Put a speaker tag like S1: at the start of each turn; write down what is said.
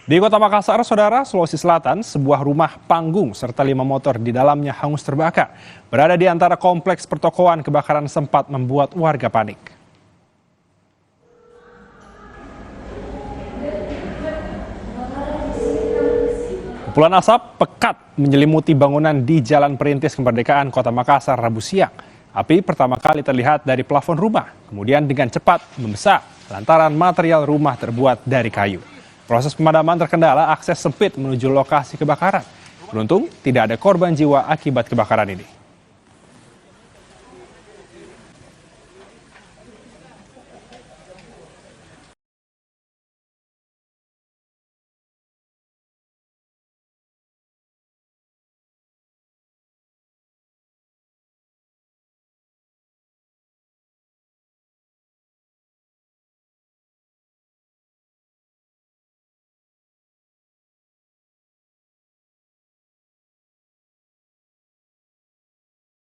S1: Di Kota Makassar, Saudara, Sulawesi Selatan, sebuah rumah panggung serta 5 motor di dalamnya hangus terbakar. Berada di antara kompleks pertokoan, kebakaran sempat membuat warga panik. Kepulan asap pekat menyelimuti bangunan di Jalan Perintis Kemerdekaan Kota Makassar Rabu siang. Api pertama kali terlihat dari plafon rumah, kemudian dengan cepat membesar lantaran material rumah terbuat dari kayu. Proses pemadaman terkendala akses sempit menuju lokasi kebakaran. Beruntung tidak ada korban jiwa akibat kebakaran ini.